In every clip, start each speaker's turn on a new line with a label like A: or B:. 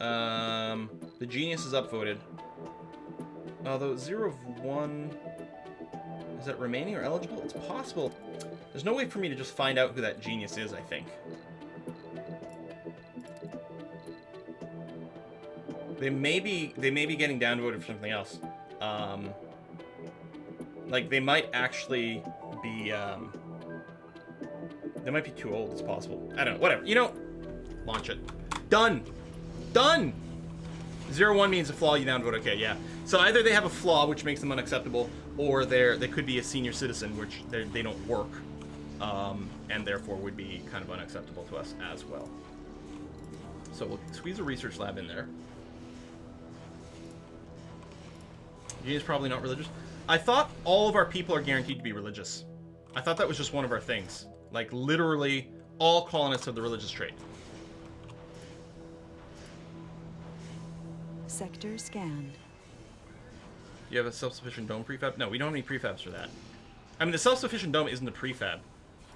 A: The genius is upvoted. Although 0 of 1... Is that remaining or eligible? It's possible. There's no way for me to just find out who that genius is, I think. They may be getting downvoted for something else. Like, they might actually be, they might be too old, it's possible. I don't know, whatever. You know, launch it. Done! Done! 0-1 means a flaw, you downvote, okay, yeah. So either they have a flaw, which makes them unacceptable, or they could be a senior citizen, which they don't work, and therefore would be kind of unacceptable to us as well. So we'll squeeze a research lab in there. Genius probably not religious. I thought all of our people are guaranteed to be religious. I thought that was just one of our things. Like, literally, all colonists have the religious trait.
B: Sector scanned.
A: You have a self-sufficient dome prefab? No, we don't have any prefabs for that. I mean, the self-sufficient dome isn't a prefab.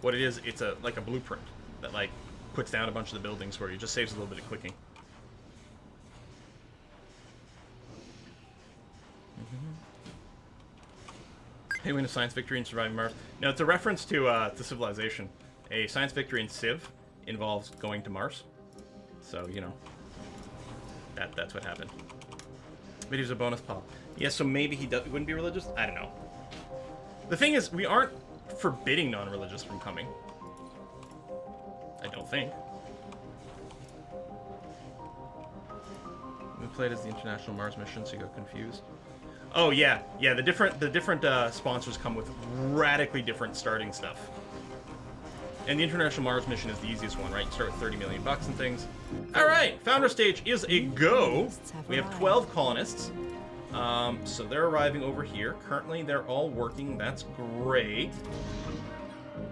A: What it is, it's like a blueprint that, like, puts down a bunch of the buildings for you. It just saves a little bit of clicking. Hey, win a science victory in surviving Mars. No, it's a reference to Civilization. A science victory in Civ involves going to Mars. So, you know, that's what happened. Video's a bonus pop. Yeah, so maybe he wouldn't be religious? I don't know. The thing is, we aren't forbidding non-religious from coming. I don't think. We played as the International Mars mission, so you got confused. Oh yeah, yeah. The different sponsors come with radically different starting stuff. And the International Mars mission is the easiest one, right? You start with 30 million bucks and things. All right, founder stage is a go. We have 12 colonists, so they're arriving over here. Currently, they're all working. That's great.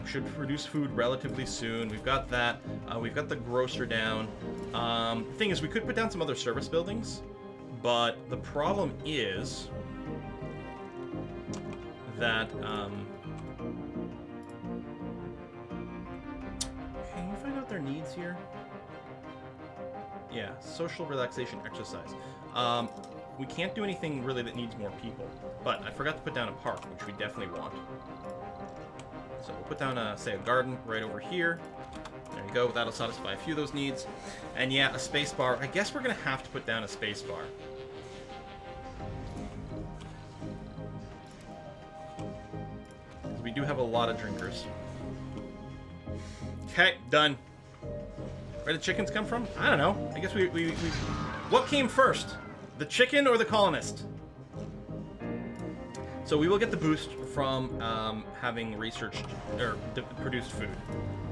A: Should produce food relatively soon. We've got that. We've got the grocer down. The thing is, we could put down some other service buildings, but the problem is that can you find out their needs here? Yeah, social relaxation exercise. We can't do anything really that needs more people, but I forgot to put down a park, which we definitely want. So we'll put down say a garden right over here. There you go, that'll satisfy a few of those needs. And yeah, a space bar. I guess we're gonna have to put down a space bar. We do have a lot of drinkers. Okay, done. Where did chickens come from? I don't know. I guess we what came first? The chicken or the colonist? So we will get the boost from having researched or produced food.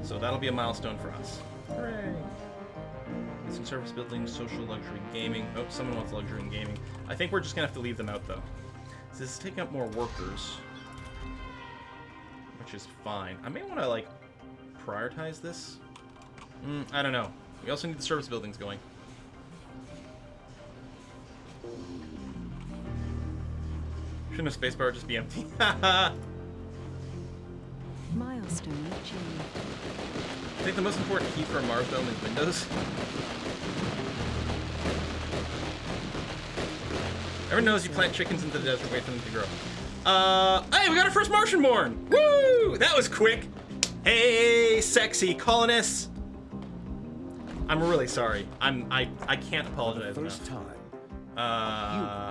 A: So that'll be a milestone for us. Hooray! Missing service buildings, social luxury gaming. Oh, someone wants luxury and gaming. I think we're just gonna have to leave them out though. So this is taking up more workers, which is fine. I may want to like prioritize this. I don't know. We also need the service buildings going. Shouldn't a spacebar just be empty?
B: Milestone achieved.
A: I think the most important key for a Mars dome is windows. Everyone knows you plant chickens into the desert, wait for them to grow. Hey, we got our first Martian born! Woo! That was quick! Hey, sexy colonists! I'm really sorry. I can't apologize enough.
C: First time.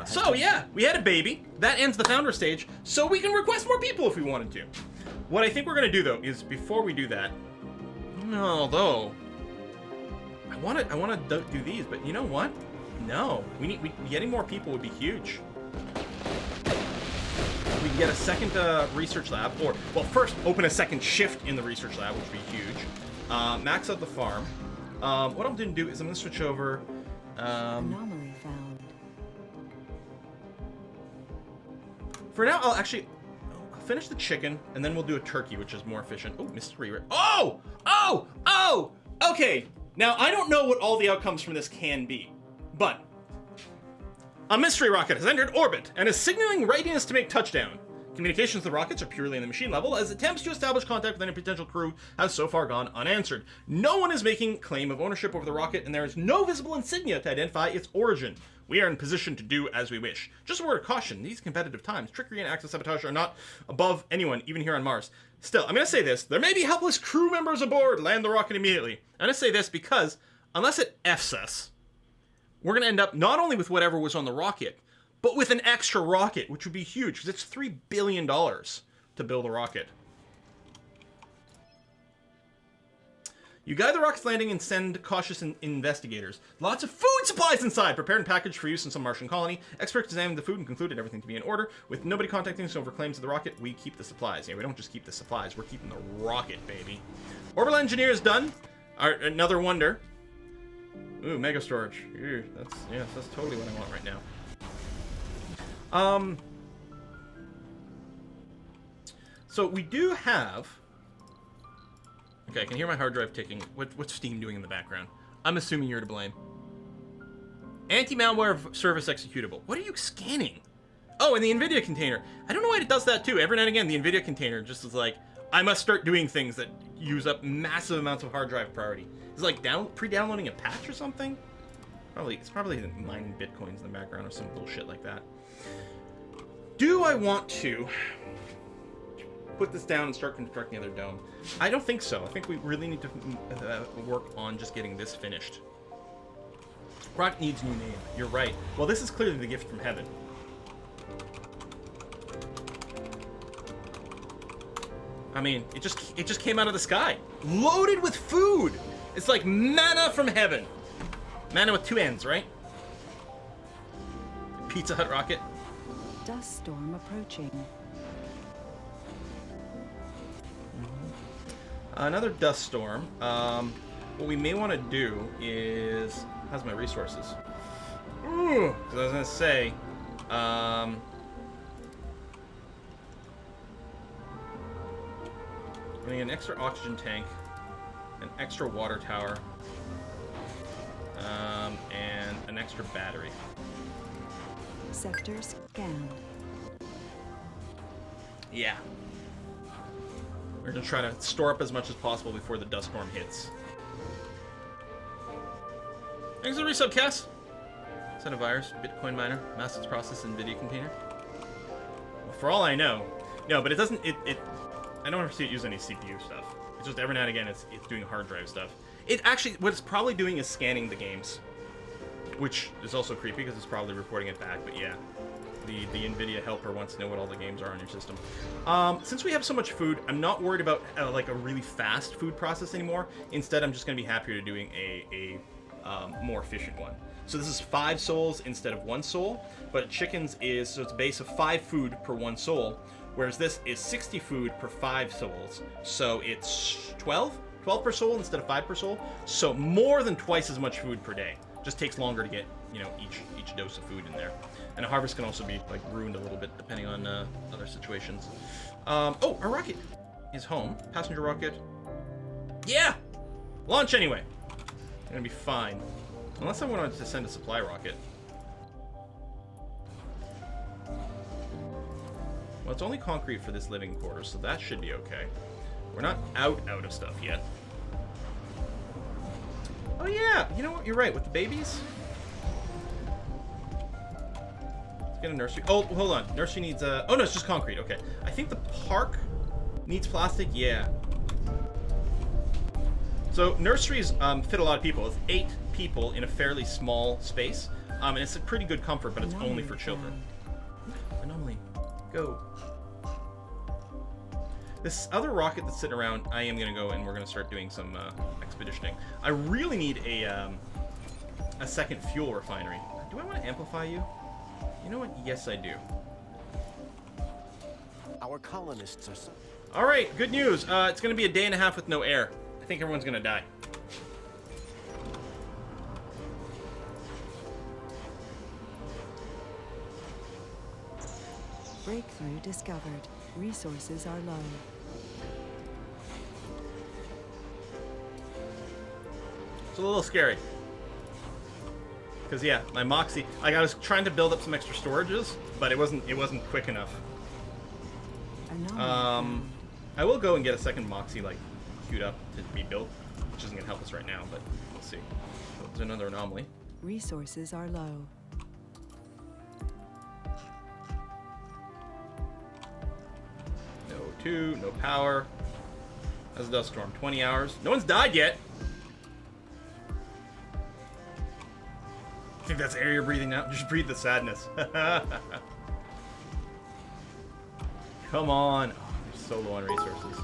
A: So yeah, we had a baby. That ends the founder stage, so we can request more people if we wanted to. What I think we're gonna do though is before we do that, although I wanna do these, but you know what? No, getting more people would be huge. We can get a second research lab, or well, first open a second shift in the research lab, which would be huge. Max out the farm. What I'm gonna do is I'm gonna switch over.
B: Anomaly found.
A: For now, I'll finish the chicken, and then we'll do a turkey, which is more efficient. Oh, mystery. Oh! Okay, now I don't know what all the outcomes from this can be, but a mystery rocket has entered orbit and is signaling readiness to make touchdown. Communications with the rockets are purely in the machine level, as attempts to establish contact with any potential crew have so far gone unanswered. No one is making claim of ownership over the rocket, and there is no visible insignia to identify its origin. We are in position to do as we wish. Just a word of caution, these competitive times, trickery and acts of sabotage are not above anyone, even here on Mars. Still, I'm going to say this, there may be helpless crew members aboard, land the rocket immediately. I'm going to say this because, unless it F's us, we're going to end up not only with whatever was on the rocket, but with an extra rocket, which would be huge, because it's $3 billion to build a rocket. You guide the rocket's landing and send cautious investigators. Lots of food supplies inside, prepared and packaged for use in some Martian colony. Experts examined the food and concluded everything to be in order. With nobody contacting us over claims of the rocket, we keep the supplies. Yeah, we don't just keep the supplies, we're keeping the rocket, baby. Orbital engineer is done. Another wonder. Ooh, mega storage. Ooh, that's totally what I want right now. So we do have... Okay, I can hear my hard drive ticking. What's Steam doing in the background? I'm assuming you're to blame. Anti-malware service executable. What are you scanning? Oh, and the NVIDIA container. I don't know why it does that too. Every now and again, the NVIDIA container just is like, I must start doing things that use up massive amounts of hard drive priority. It's like pre-downloading a patch or something? It's probably mining bitcoins in the background or some bullshit like that. Do I want to put this down and start constructing the other dome? I don't think so. I think we really need to work on just getting this finished. Rocket needs new name. You're right. Well, this is clearly the gift from heaven. I mean, it just came out of the sky, loaded with food. It's like manna from heaven. Manna with two ends, right? Pizza Hut rocket.
B: Dust storm approaching.
A: Another dust storm. What we may want to do is... How's my resources? Ooh, because I was going to say... I'm going to get an extra oxygen tank, an extra water tower, and an extra battery.
B: Sector scanned.
A: Yeah. We're going to try to store up as much as possible before the dust storm hits. Thanks for the resub, Cass. Send a virus, Bitcoin miner, message process, NVIDIA container. Well, for all I know. No, but it doesn't... I don't ever see it use any CPU stuff. It's just every now and again it's doing hard drive stuff. It actually... What it's probably doing is scanning the games. Which is also creepy because it's probably reporting it back, but yeah. The NVIDIA helper wants to know what all the games are on your system. Since we have so much food, I'm not worried about like a really fast food process anymore. Instead, I'm just going to be happier to doing a more efficient one. So this is 5 souls instead of 1 soul, but chickens is, so it's a base of 5 food per 1 soul, whereas this is 60 food per 5 souls. So it's 12 per soul instead of 5 per soul. So more than twice as much food per day. Just takes longer to get, you know, each dose of food in there. And a harvest can also be like ruined a little bit depending on other situations. Oh, our rocket is home. Passenger rocket. Yeah! Launch anyway. Gonna be fine. Unless I wanted to send a supply rocket. Well, it's only concrete for this living quarters, so that should be okay. We're not out of stuff yet. Oh yeah, you know what? You're right. With the babies, let's get a nursery. Oh, hold on. Nursery needs oh no, it's just concrete. Okay. I think the park needs plastic. Yeah. So nurseries fit a lot of people. It's 8 people in a fairly small space, and it's a pretty good comfort, but it's only for children. Anomaly, go. This other rocket that's sitting around, I am gonna go and we're gonna start doing some expeditioning. I really need a second fuel refinery. Do I want to amplify you? You know what? Yes, I do.
C: Our colonists are so...
A: All right, good news. It's gonna be a day and a half with no air. I think everyone's gonna die.
B: Breakthrough discovered. Resources are low.
A: It's a little scary. Because yeah, my Moxie, like I was trying to build up some extra storages, but it wasn't quick enough.
B: Anomaly.
A: I will go and get a second Moxie, like, queued up to be built, which isn't going to help us right now, but we'll see. So there's another anomaly.
B: Resources are low.
A: No 2, no power. How's the dust storm? 20 hours. No one's died yet. I think that's air you're breathing out. Just breathe the sadness. Come on. Oh, we're so low on resources.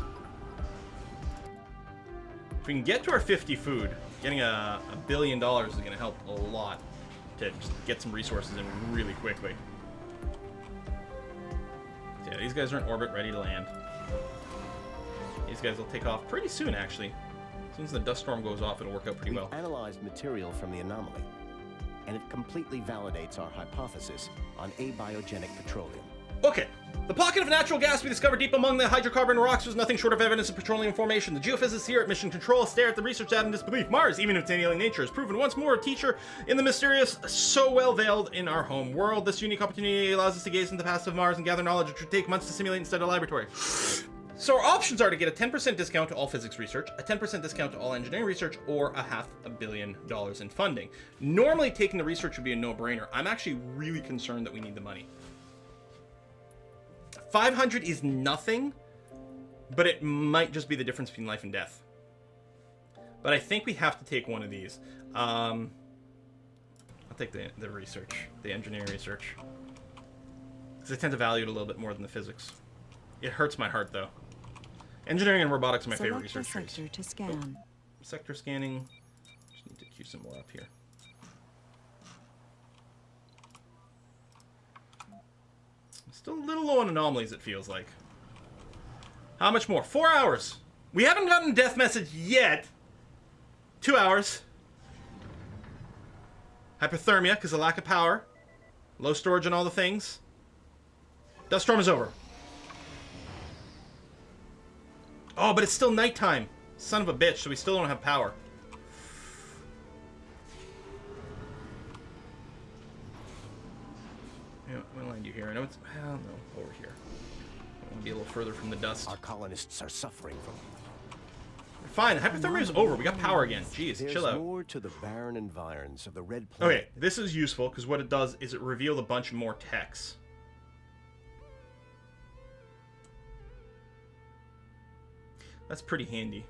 A: If we can get to our 50 food, getting $1 billion is going to help a lot to just get some resources in really quickly. So yeah, these guys are in orbit, ready to land. These guys will take off pretty soon, actually. As soon as the dust storm goes off, it'll work out pretty well.
C: We've analyzed material from the anomaly, and it completely validates our hypothesis on abiogenic petroleum.
A: Okay. The pocket of natural gas we discovered deep among the hydrocarbon rocks was nothing short of evidence of petroleum formation. The geophysicists here at Mission Control stare at the research data in disbelief. Mars, even if it's alien nature, has proven once more a teacher in the mysterious, so well veiled in our home world. This unique opportunity allows us to gaze into the past of Mars and gather knowledge which would take months to simulate instead of laboratory. So our options are to get a 10% discount to all physics research, a 10% discount to all engineering research, or $500 million in funding. Normally, taking the research would be a no-brainer. I'm actually really concerned that we need the money. 500 is nothing, but it might just be the difference between life and death. But I think we have to take one of these. I'll take the research, the engineering research. Because I tend to value it a little bit more than the physics. It hurts my heart, though. Engineering and robotics are my favorite research trees.
B: Sector to scan.
A: Sector scanning. Just need to queue some more up here. Still a little low on anomalies, it feels like. How much more? 4 hours. We haven't gotten a death message yet. 2 hours. Hypothermia, because of lack of power. Low storage and all the things. Dust storm is over. Oh, but it's still nighttime. Son of a bitch, so we still don't have power. Yeah, what land you here? I know it's... Well, no, over here. I want to be a little further from the dust.
C: Our colonists are suffering from.
A: We're fine, the hypothermia is over. We got power again. Jeez,
C: There's
A: chill out.
C: more to the barren environs of the red planet.
A: Okay, this is useful, because what it does is it reveals a bunch more techs. That's pretty handy.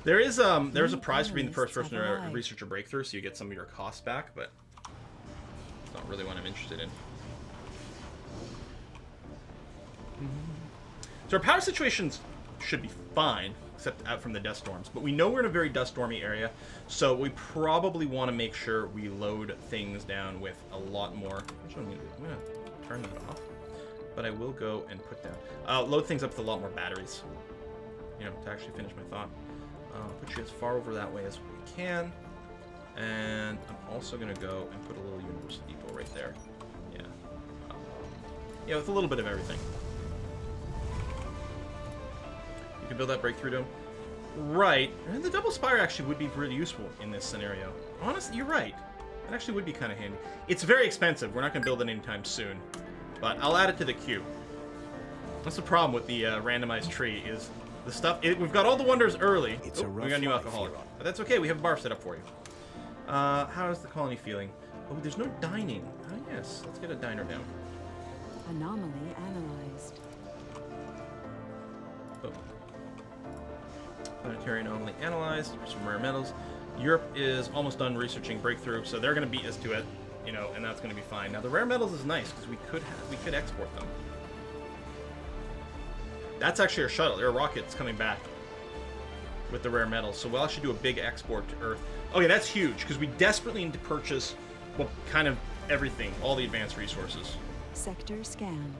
A: There is a prize for being the first person to research a breakthrough, so you get some of your costs back, but it's not really what I'm interested in. So our power situations should be fine, except out from the dust storms. But we know we're in a very dust stormy area, so we probably want to make sure we load things down with a lot more. Actually, I'm gonna turn that off, but I will go and put down load things up with a lot more batteries. You know, to actually finish my thought. Put you as far over that way as we can, and I'm also gonna go and put a little universal depot right there. Yeah, yeah, with a little bit of everything. You can build that breakthrough dome. Right, and the double spire actually would be pretty useful in this scenario. Honestly, you're right. It actually would be kind of handy. It's very expensive. We're not going to build it anytime soon, but I'll add it to the queue. That's the problem with the randomized tree is the stuff. We've got all the wonders early.
C: It's a rough
A: we got a new
C: life
A: alcoholic,
C: here on.
A: but that's okay. We have a bar set up for you. How is the colony feeling? Oh, there's no dining. Oh yes, let's get a diner down.
B: Anomaly analyzed.
A: Oh. Planetary anomaly analyzed for some rare metals. Europe is almost done researching breakthrough, so they're going to beat us to it, you know, and that's going to be fine. Now the rare metals is nice because we could export them. That's actually our shuttle. Our rocket's coming back with the rare metals, so we'll actually do a big export to Earth. Okay, that's huge because we desperately need to purchase, well, kind of everything, all the advanced resources.
B: Sector scanned.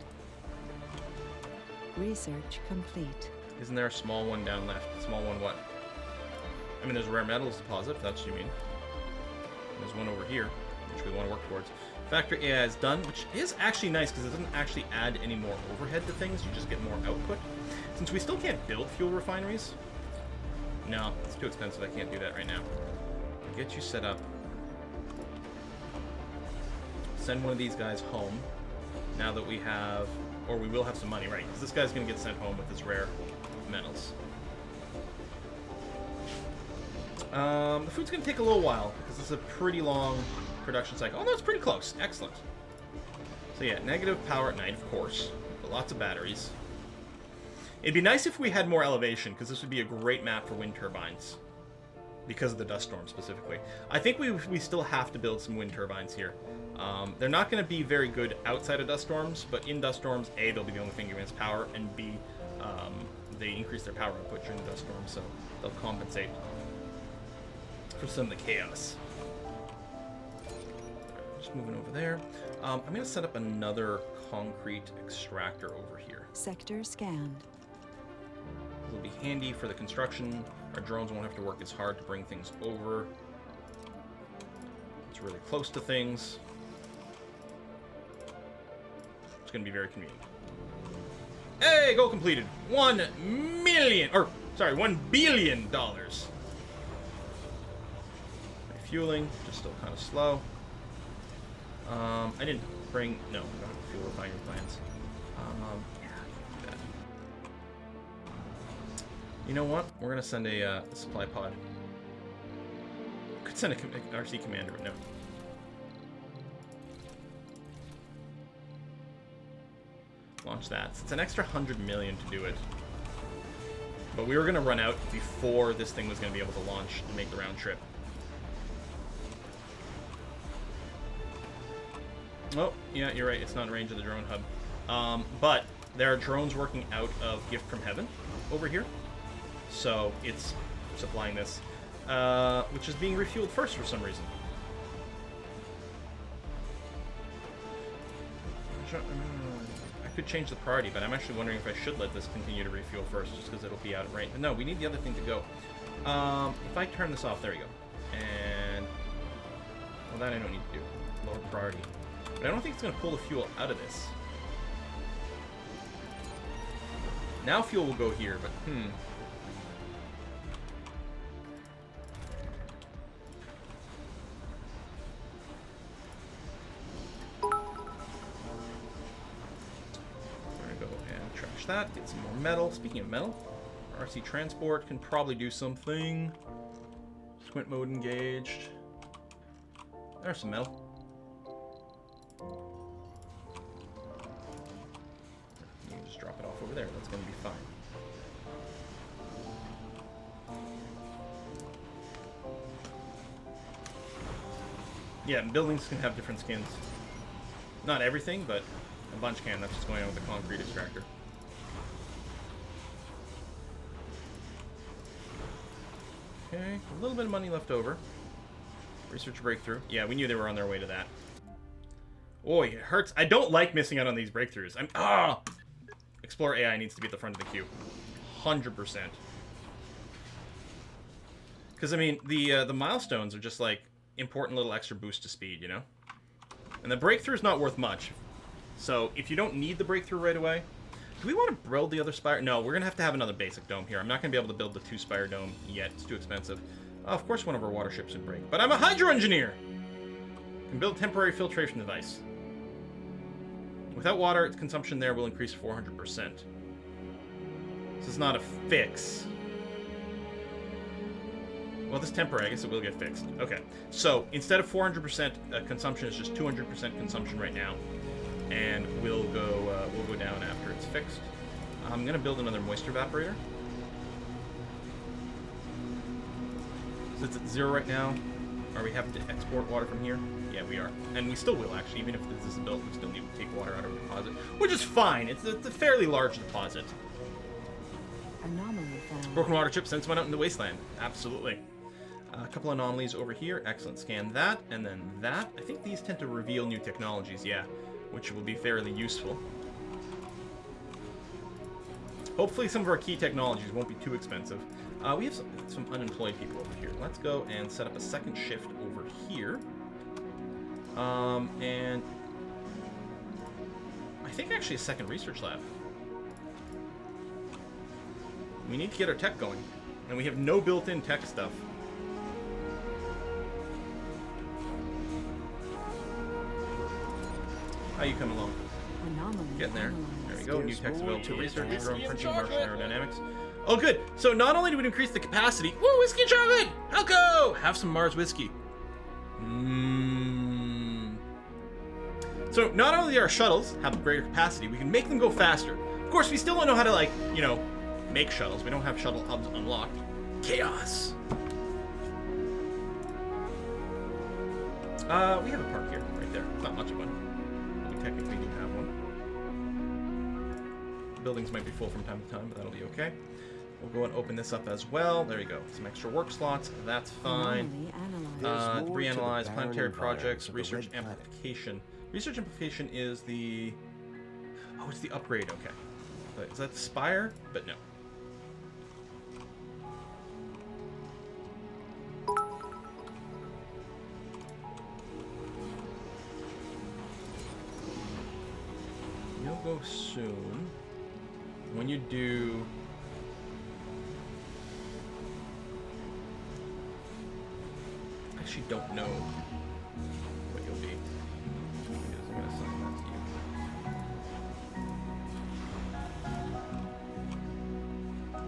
B: Research complete.
A: Isn't there a small one down left? Small one what? I mean, there's a rare metals deposit, if that's what you mean. There's one over here, which we want to work towards. Factory AI is done, which is actually nice because it doesn't actually add any more overhead to things. You just get more output. Since we still can't build fuel refineries, no, it's too expensive. I can't do that right now. I'll get you set up. send one of these guys home. Now that we have, or we will have some money, right? Because this guy's going to get sent home with his rare metals. The food's going to take a little while because this is a pretty long production cycle. Oh, no, it's pretty close. Excellent. So yeah, negative power at night, of course, but lots of batteries. It'd be nice if we had more elevation, because this would be a great map for wind turbines. Because of the dust storm, specifically. I think we still have to build some wind turbines here. They're not going to be very good outside of dust storms, but in dust storms, A, they'll be the only thing against power, and B, they increase their power output during the dust storm, so they'll compensate for some of the chaos. Just moving over there. I'm going to set up another concrete extractor over here.
B: Sector scanned.
A: It'll be handy for the construction. Our drones won't have to work as hard to bring things over. It's really close to things. It's going to be very convenient. Hey, goal completed. $1 billion. Refueling, just still kind of slow. I didn't bring, no, I don't have fuel refinery plans. Yeah, I can do that. You know what? We're gonna send a supply pod. Could send a RC commander, but no. Launch that. It's an extra 100 million to do it. But we were gonna run out before this thing was gonna be able to launch and make the round trip. Oh, yeah, you're right. It's not in range of the drone hub. But there are drones working out of Gift from Heaven over here. So it's supplying this, which is being refueled first for some reason. I could change the priority, but I'm actually wondering if I should let this continue to refuel first, just because it'll be out of range. But no, we need the other thing to go. If I turn this off, there we go. And, well, that I don't need to do. Lower priority. But I don't think it's going to pull the fuel out of this. Now fuel will go here, but We're going to go and trash that, get some more metal. Speaking of metal, RC transport can probably do something. Squint mode engaged. There's some metal. You can just drop it off over there. That's going to be fine. Yeah, buildings can have different skins. Not everything, but a bunch can. That's just going on with the concrete extractor. Okay, a little bit of money left over. Research breakthrough. Yeah, we knew they were on their way to that. Oh, it hurts. I don't like missing out on these breakthroughs. Explore AI needs to be at the front of the queue. 100%. Because, I mean, the milestones are just, like, important little extra boost to speed, you know? And the breakthrough is not worth much. So, if you don't need the breakthrough right away... Do we want to build the other spire? No, we're going to have another basic dome here. I'm not going to be able to build the 2-spire dome yet. It's too expensive. Of course one of our water ships would break. But I'm a hydro engineer! Can build a temporary filtration device. Without water, its consumption there will increase 400%. This is not a fix. Well, this temporary, I guess it will get fixed. Okay, so instead of 400% consumption, it's just 200% consumption right now. And we'll go down after it's fixed. I'm going to build another moisture evaporator. So it's at 0 right now. Are we having to export water from here? Yeah, we are. And we still will, actually. Even if this is built, we still need to take water out of a deposit. Which is fine. It's a fairly large deposit.
B: Anomaly found.
A: Broken water chip sends one out in the wasteland. Absolutely. A couple anomalies over here. Excellent. Scan that, and then that. I think these tend to reveal new technologies, yeah. Which will be fairly useful. Hopefully some of our key technologies won't be too expensive. We have some unemployed people over here. Let's go and set up a second shift over here. And I think actually a second research lab. We need to get our tech going. And we have no built-in tech stuff. How you coming along?
B: Anomaly
A: Getting there. There we go. New
C: There's
A: text
C: more
A: available to
C: to
A: research,
C: it.
A: drone
D: Whiskey
A: printing,
D: and
A: Martian
D: chocolate.
A: aerodynamics. Oh, good. So not only do we increase the capacity, woo, whiskey and chocolate. Helco, have some Mars whiskey. Mmm. So not only do our shuttles have greater capacity, we can make them go faster. Of course, we still don't know how to, like, you know, make shuttles. We don't have shuttle hubs unlocked. Chaos. We have a park here, right there. Not much of one. We technically do have one. Buildings might be full from time to time, but that'll be okay. We'll go and open this up as well. There you go. Some extra work slots. That's fine.
B: Anomaly analyzed.
C: There's more to the
A: Reanalyze
C: barren
A: planetary projects.
C: environs of the
A: Research
C: Red Planet.
A: amplification. Research amplification is the... Oh, it's the upgrade. Okay. But is that the Spire? But no. You'll go soon. When you do... I actually don't know what you'll be. I'm gonna assign that to you.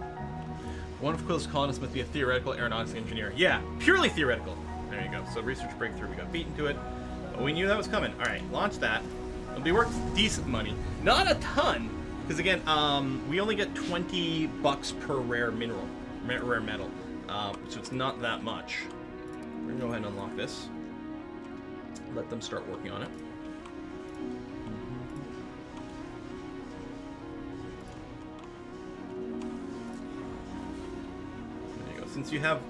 A: One of Quill's colonists must be a theoretical aeronautics engineer. Yeah, purely theoretical. There you go. So research breakthrough. We got beaten to it. But we knew that was coming. All right, launch that. It'll be worth decent money. Not a ton, because again, we only get 20 bucks per rare mineral, rare metal. So it's not that much. We're gonna go ahead and unlock this. Let them start working on it. There you go. Since you have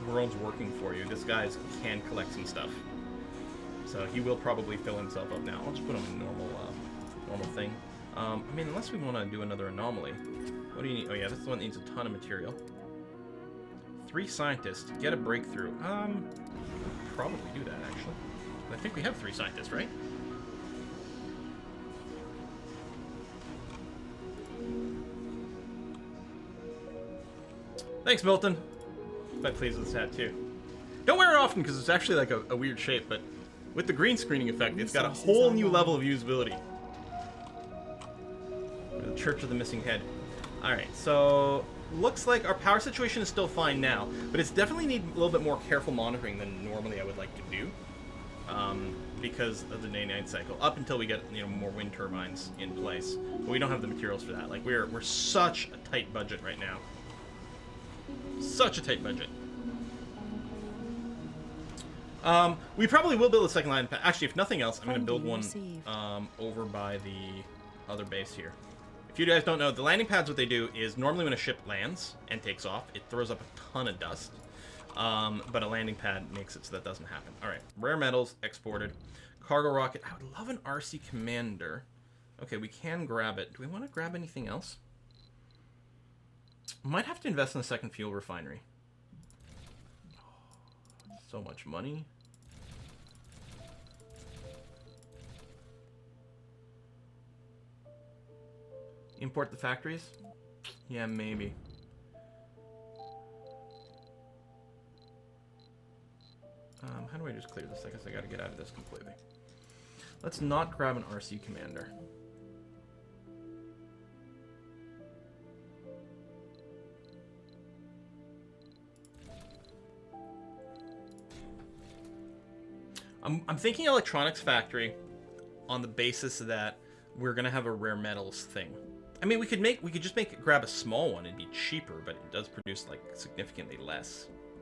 A: drones working for you, this guy can collect some stuff. So he will probably fill himself up now. I'll just put him in normal thing. I mean, unless we want to do another anomaly. What do you need? Oh yeah, this one needs a ton of material. 3 scientists, get a breakthrough. Probably do that, actually. I think we have 3 scientists, right? Thanks, Milton. Quite pleased with this hat, too. Don't wear it often, because it's actually like a weird shape, but with the green screening effect, it's got a whole new level of usability. The Church of the Missing Head. Alright, so looks like our power situation is still fine now, but it's definitely need a little bit more careful monitoring than normally I would like to do, because of the day-night cycle. Up until we get, you know, more wind turbines in place, but we don't have the materials for that. Like we're such a tight budget right now. Such a tight budget. We probably will build a second line. Actually, if nothing else, I'm going to build one over by the other base here. If you guys don't know, the landing pads, what they do is normally when a ship lands and takes off, it throws up a ton of dust. But a landing pad makes it so that doesn't happen. All right, rare metals exported. Cargo rocket. I would love an RC Commander. Okay, we can grab it. Do we want to grab anything else? Might have to invest in a second fuel refinery. So much money. Import the factories? Yeah, maybe. How do I just clear this? I guess I gotta get out of this completely. Let's not grab an RC Commander. I'm thinking electronics factory on the basis that we're gonna have a rare metals thing. I mean, we could just grab a small one. It'd be cheaper, but it does produce like significantly less.